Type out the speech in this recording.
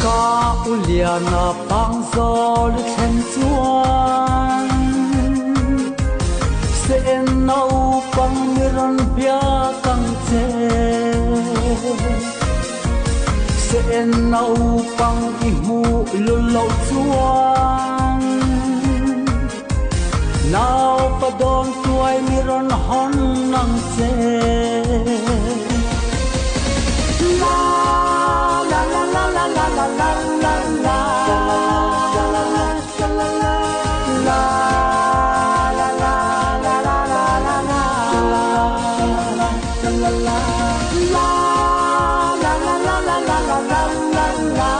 ca u lia na pang zo lu chen chuan se en nau pang mi ron pia kang che se en nau pang i mu lu lo chuan nau pa don tuai mi ron hon nang che la la la la la la la la la la la